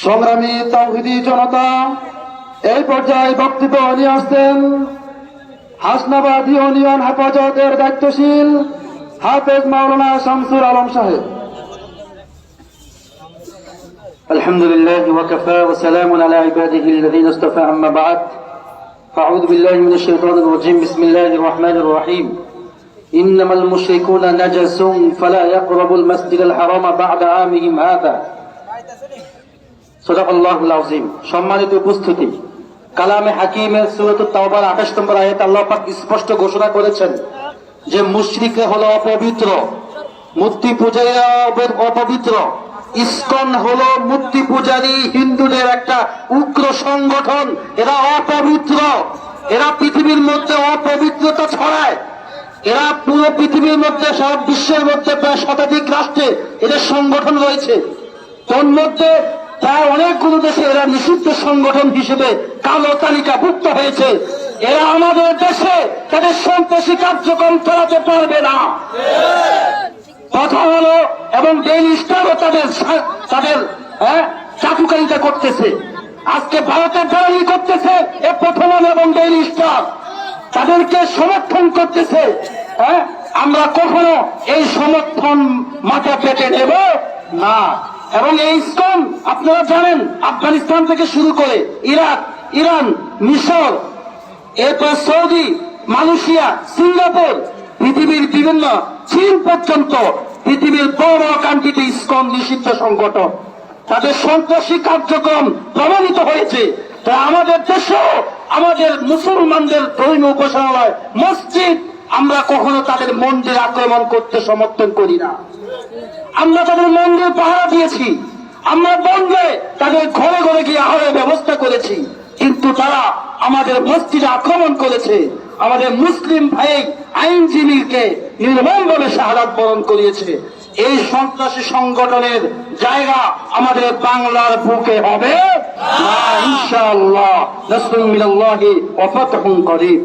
সংগ্রামী তাওহীদি জনতা, এই পর্যায়ে বক্তব্য নিয়ে আসছেন হাসনাবাদ ইউনিয়ন হেফাজতের দায়িত্বশীল হাফেজ মাওলানা শামসুল আলম সাহেব। الحمد لله وكفى وسلام على عباده الذين اصطفى أما بعد فأعوذ بالله من الشيطان الرجيم بسم الله الرحمن الرحيم إنما المشركون نجس فلا يقربوا المسجد الحرام بعد عامهم هذا صدق الله العظيم। সম্মানিত উপস্থিতি, কালামে হাকিমের সূরাতুত তাওবার 28 নম্বর আয়াতে আল্লাহ পাক স্পষ্ট ঘোষণা করেছেন যে মুশরিকরা হলো অপবিত্র, মূর্তি পূজারীরা অপবিত্র। ইসকন হলো মূর্তি পূজারী হিন্দুদের একটা উগ্র সংগঠন। এরা অপবিত্র, এরা পৃথিবীর মধ্যে অপবিত্রতা ছড়ায়। এরা পুরো পৃথিবীর মধ্যে, সব বিশ্বের মধ্যে প্রায় শতাধিক রাষ্ট্রে এদের সংগঠন রয়েছে। তোর মধ্যে প্রায় অনেকগুলো দেশে এরা নিষিদ্ধ সংগঠন হিসেবে কালো তালিকাভুক্ত হয়েছে। এরা আমাদের দেশে তাদের সন্ত্রাসী কার্যক্রম চালাতে পারবে না। কথা হলো, এবং ডেইলি স্টারও তাদের চাকুকারিতা করতেছে। আজকে ভারতের দালালি করতেছে এ প্রথম আলো এবং ডেইলি স্টার, তাদেরকে সমর্থন করতেছে। আমরা কখনো এই সমর্থন মাথা পেতে নেব না। এবং এই ইসকন আপনারা জানেন, আফগানিস্তান থেকে শুরু করে ইরাক, ইরান, মিশর, এরপর সৌদি, মালয়েশিয়া, সিঙ্গাপুর, পৃথিবীর বিভিন্ন, চীন পর্যন্ত পৃথিবীর বড় বড় কান্ট্রিতে ইসকন নিষিদ্ধ সংগঠন। তাদের সন্ত্রাসী কার্যক্রম প্রমাণিত হয়েছে। তাই আমাদের দেশেও আমাদের মুসলমানদের ধর্মীয় উপাসনালয়, মসজিদ, আমরা কখনো তাদের মন্দির আক্রমণ করতে সমর্থন করি না। আমরা তাদের মন্দির পাহারা দিয়েছি, আমরা বন্ধে তাদের ঘরে ঘরে গিয়ে আহারের ব্যবস্থা করেছি, কিন্তু তারা আমাদের মসজিদে আক্রমণ করেছে। আমাদের মুসলিম ভাই আইনজীবীকে নির্মমভাবে শাহাদাত বরণ করিয়েছে। এই সন্ত্রাসী সংগঠনের জায়গা আমাদের বাংলার বুকে হবে না, ইনশাআল্লাহ। নাসরুম মিনাল্লাহি ওয়া ফাতহুন করিব।